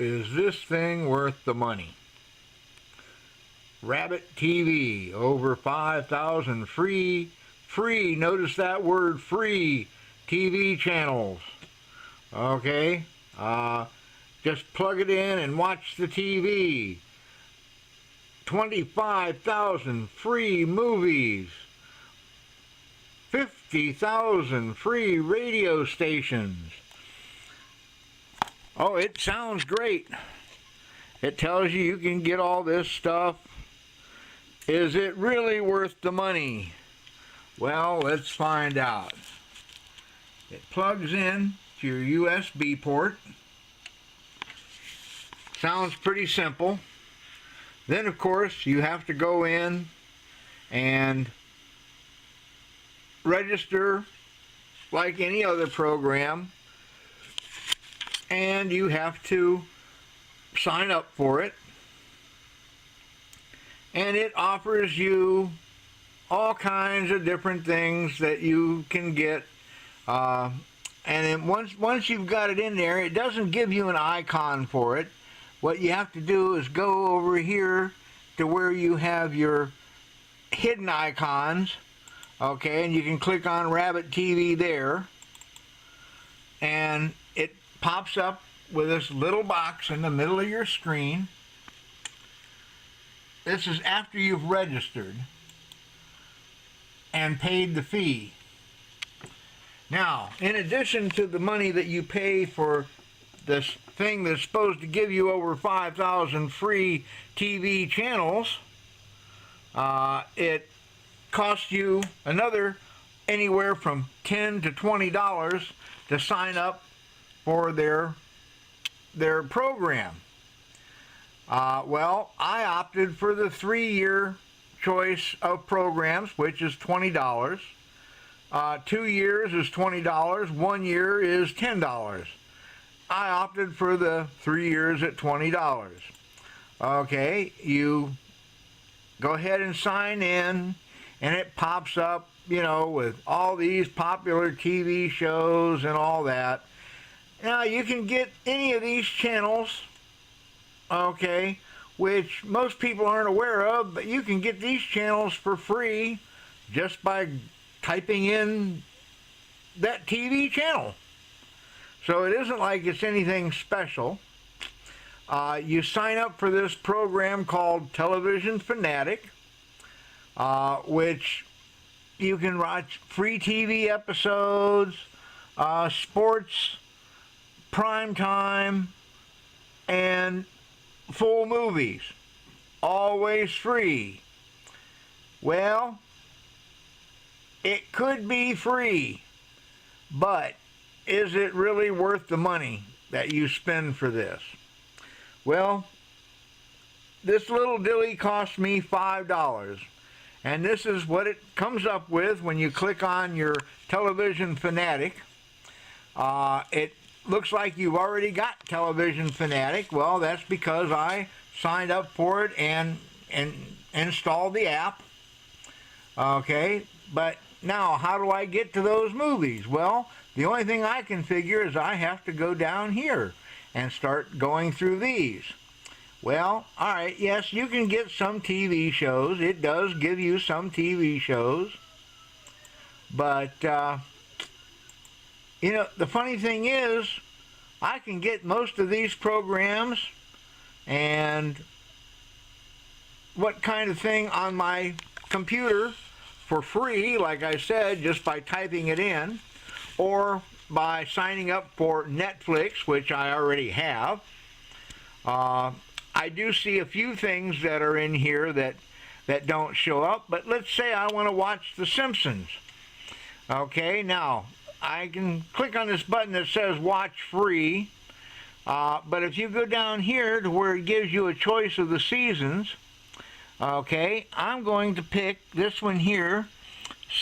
is this thing worth the money? Rabbit TV, over 5,000 free, notice that word, free TV channels. Okay, just plug it in and watch the TV. 25,000 free movies. 50,000 free radio stations. Oh, it sounds great. It tells you you can get all this stuff. Is it really worth the money? Well, let's find out. It plugs in to your USB port. Sounds pretty simple. Then, of course, you have to go in and register like any other program, and you have to sign up for it, and it offers you all kinds of different things that you can get, and then once you've got it in there, it doesn't give you an icon for it. What you have to do is go over here to where you have your hidden icons. Okay, and you can click on Rabbit TV there, and it pops up with this little box in the middle of your screen. This is after you've registered and paid the fee. Now, in addition to the money that you pay for this thing that's supposed to give you over 5,000 free TV channels, it costs you another anywhere from $10 to $20 to sign up for their program. Well, I opted for the 3-year choice of programs, which is $20. 2 years is $20. 1 year is $10. I opted for the 3 years at $20. Okay, you go ahead and sign in, and it pops up, you know, with all these popular TV shows and all that. Now, you can get any of these channels, okay, which most people aren't aware of, but you can get these channels for free just by typing in that TV channel. So it isn't like it's anything special. You sign up for this program called Television Fanatic, which you can watch free TV episodes, sports, prime time, and full movies. Always free. Well, it could be free, but is it really worth the money that you spend for this? Well, this little dilly cost me $5, and this is what it comes up with when you click on your Television Fanatic. It looks like you've already got Television Fanatic. Well, that's because I signed up for it and installed the app. Okay, but now how do I get to those movies? Well, the only thing I can figure is I have to go down here and start going through these. Well, alright, yes, you can get some TV shows. It does give you some TV shows. But, you know, the funny thing is, I can get most of these programs and what kind of thing on my computer for free, like I said, just by typing it in, or by signing up for Netflix, which I already have. I do see a few things that are in here that don't show up, but let's say I want to watch The Simpsons. Okay, now I can click on this button that says watch free, but if you go down here to where it gives you a choice of the seasons, okay, I'm going to pick this one here,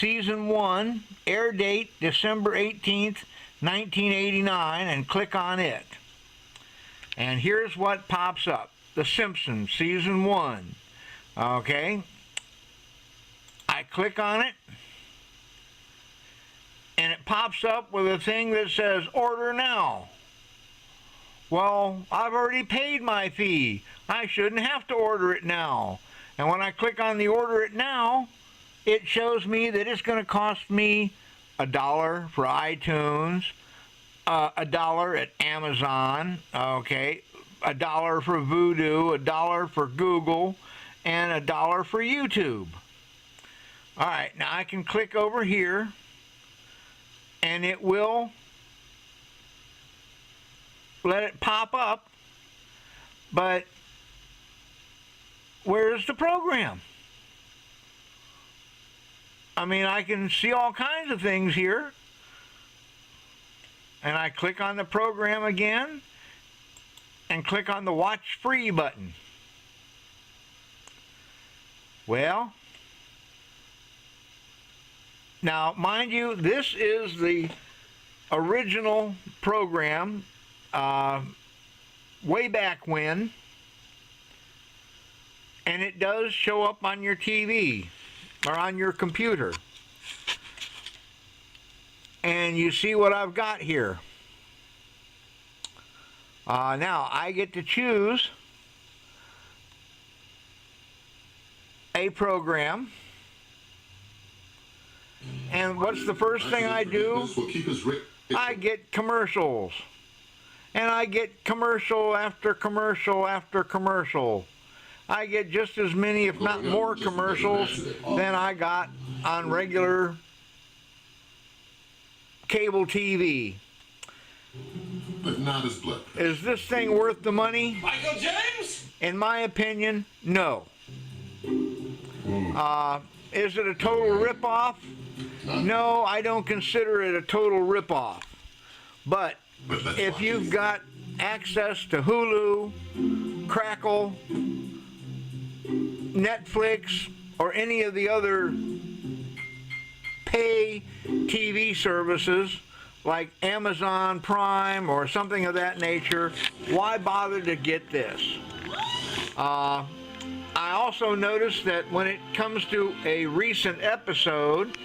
Season 1, air date December 18th, 1989, and click on it. And here's what pops up. The Simpsons, Season 1. Okay. I click on it, and it pops up with a thing that says order now. Well, I've already paid my fee. I shouldn't have to order it now. And when I click on the order it now, it shows me that it's going to cost me $1 for iTunes, $1 at Amazon, okay, $1 for Vudu, $1 for Google, and $1 for YouTube. All right, now I can click over here, and it will let it pop up, but where's the program? I mean, I can see all kinds of things here. And I click on the program again and click on the Watch Free button. Well, now, mind you, this is the original program way back when, and it does show up on your TV or on your computer. And you see what I've got here. Now, I get to choose a program. And what's the first thing I do? I get commercials. And I get commercial after commercial after commercial. I get just as many, if not more, commercials than I got on regular cable TV. But not as blood pressure. Is this thing worth the money? Michael James? In my opinion, no. Is it a total ripoff? No, I don't consider it a total ripoff. But if you've got access to Hulu, Crackle, Netflix, or any of the other pay TV services like Amazon Prime or something of that nature, why bother to get this? I also noticed that when it comes to a recent episode,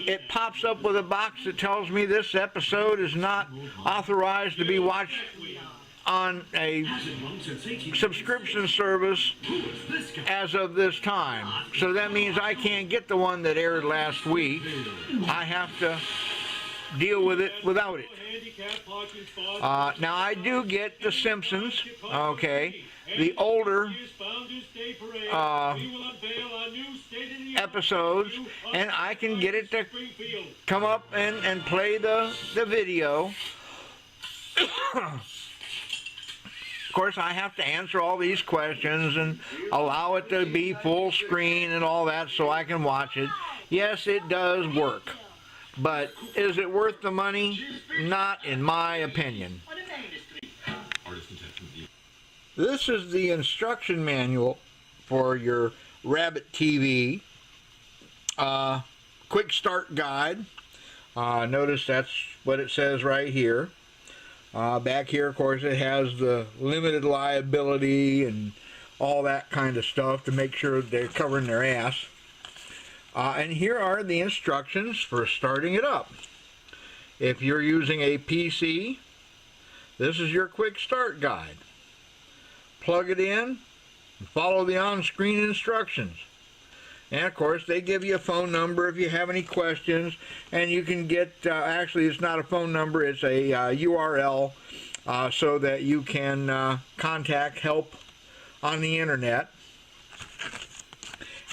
it pops up with a box that tells me this episode is not authorized to be watched on a subscription service as of this time. So that means I can't get the one that aired last week. I have to deal with it without it. Now I do get The Simpsons, okay, the older episodes, and I can get it to come up and play the video. Of course, I have to answer all these questions and allow it to be full screen and all that so I can watch it. Yes, it does work. But is it worth the money? Not in my opinion. This is the instruction manual for your Rabbit TV. Quick start guide. Notice that's what it says right here. Back here, of course, it has the limited liability and all that kind of stuff to make sure they're covering their ass. And here are the instructions for starting it up. If you're using a PC, this is your quick start guide. Plug it in and follow the on-screen instructions. And of course, they give you a phone number if you have any questions, and you can get, actually it's not a phone number, it's a URL, so that you can contact help on the internet.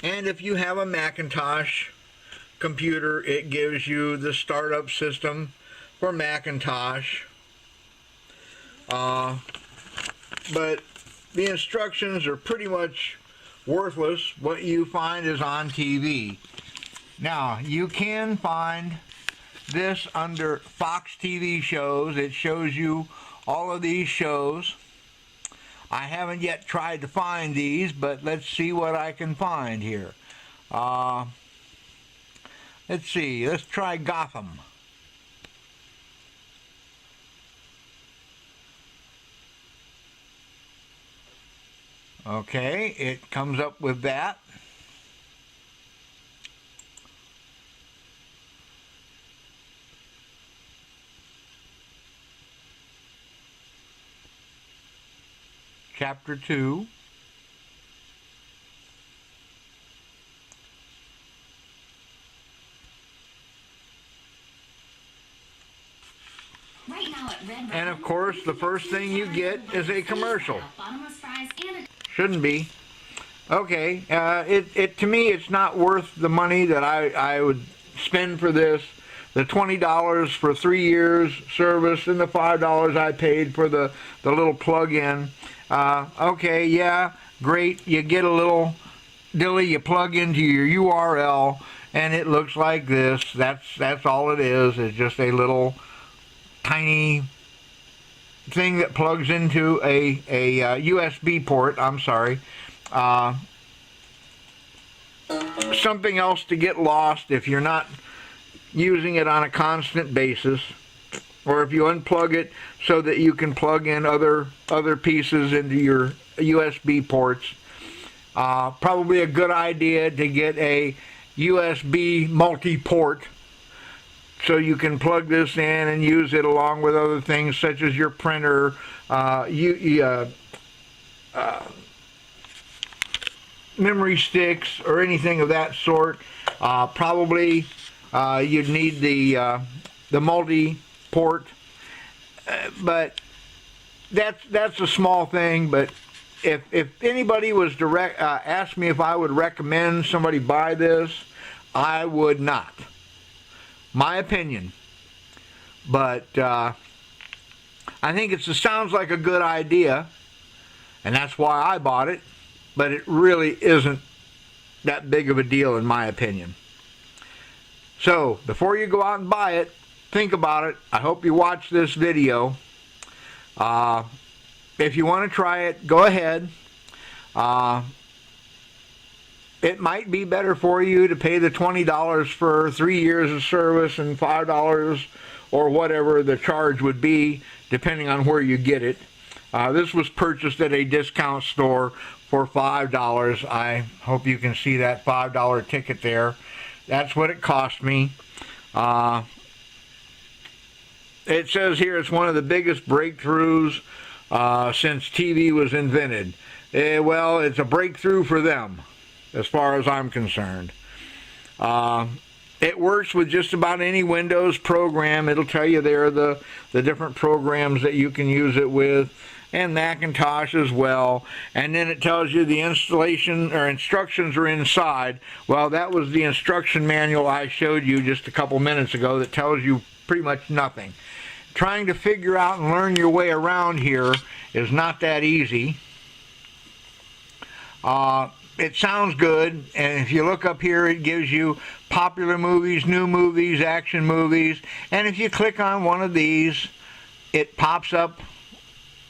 And if you have a Macintosh computer, it gives you the startup system for Macintosh. But the instructions are pretty much worthless. What you find is on TV. Now, you can find this under Fox TV shows. It shows you all of these shows. I haven't yet tried to find these, but let's see what I can find here. Let's see. Let's try Gotham. Okay, it comes up with that. Chapter 2. And of course, the first thing you get is a commercial. Shouldn't be. Okay, it to me, it's not worth the money that I would spend for this. The $20 for 3 years service and the $5 I paid for the little plug-in. Okay, yeah, great. You get a little dilly, you plug into your URL, and it looks like this. That's all it is. It's just a little tiny thing that plugs into a USB port. I'm sorry. Something else to get lost if you're not using it on a constant basis, or if you unplug it so that you can plug in other pieces into your USB ports. Probably a good idea to get a USB multi-port so you can plug this in and use it along with other things such as your printer, memory sticks, or anything of that sort. Probably you'd need the multi-port, but that's a small thing. But if anybody was asked me if I would recommend somebody buy this, I would not. My opinion. But I think it sounds like a good idea, and that's why I bought it, but it really isn't that big of a deal in my opinion. So, before you go out and buy it, think about it. I hope you watch this video. If you want to try it, go ahead. It might be better for you to pay the $20 for 3 years of service and $5 or whatever the charge would be, depending on where you get it. This was purchased at a discount store for $5. I hope you can see that $5 ticket there. That's what it cost me. It says here it's one of the biggest breakthroughs since TV was invented. Well, it's a breakthrough for them, as far as I'm concerned. It works with just about any Windows program. It'll tell you there the different programs that you can use it with, and Macintosh as well. And then it tells you the installation or instructions are inside. Well, that was the instruction manual I showed you just a couple minutes ago that tells you pretty much nothing. Trying to figure out and learn your way around here is not that easy. It sounds good, and if you look up here, it gives you popular movies, new movies, action movies, and if you click on one of these, it pops up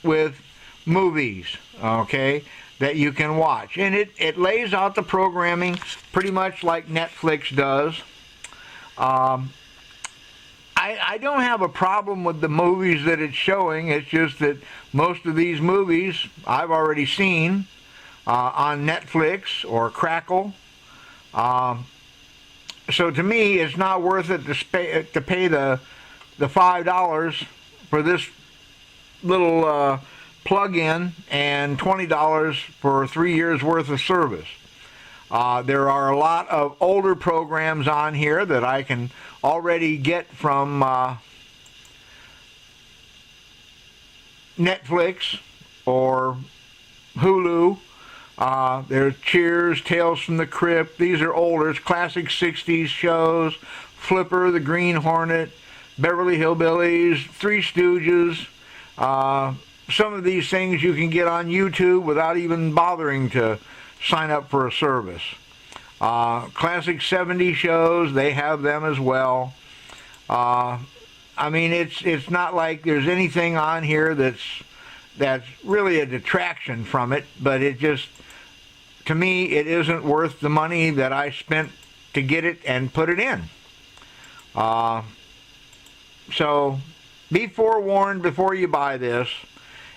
with movies, okay, that you can watch. And it lays out the programming pretty much like Netflix does. I don't have a problem with the movies that it's showing. It's just that most of these movies I've already seen on Netflix or Crackle. So to me, it's not worth it to pay the $5 for this little plug-in and $20 for 3 years worth of service. There are a lot of older programs on here that I can already get from Netflix or Hulu. There's Cheers, Tales from the Crypt. These are older, classic 60s shows. Flipper, The Green Hornet, Beverly Hillbillies, Three Stooges. Some of these things you can get on YouTube without even bothering to sign up for a service. Classic 70s shows, they have them as well. I mean, it's not like there's anything on here that's really a detraction from it, but it just, to me, it isn't worth the money that I spent to get it and put it in. So be forewarned before you buy this.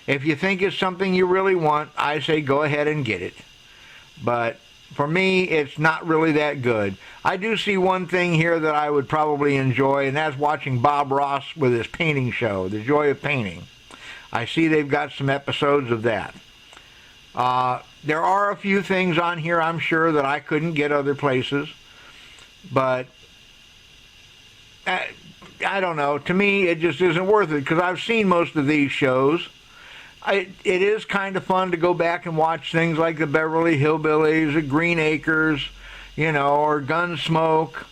If you think it's something you really want, I say go ahead and get it. But for me, it's not really that good. I do see one thing here that I would probably enjoy, and that's watching Bob Ross with his painting show, The Joy of Painting. I see they've got some episodes of that. There are a few things on here, I'm sure, that I couldn't get other places, but I don't know. To me, it just isn't worth it, because I've seen most of these shows. It is kind of fun to go back and watch things like the Beverly Hillbillies, the Green Acres, or Gunsmoke,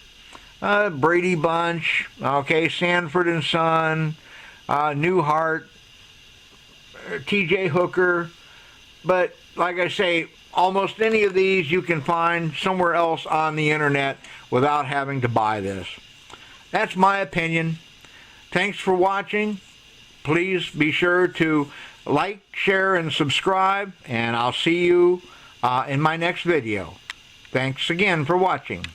Brady Bunch, okay, Sanford and Son, Newhart, T.J. Hooker. But like I say, almost any of these you can find somewhere else on the internet without having to buy this. That's my opinion. Thanks for watching. Please be sure to like, share, and subscribe, and I'll see you in my next video. Thanks again for watching.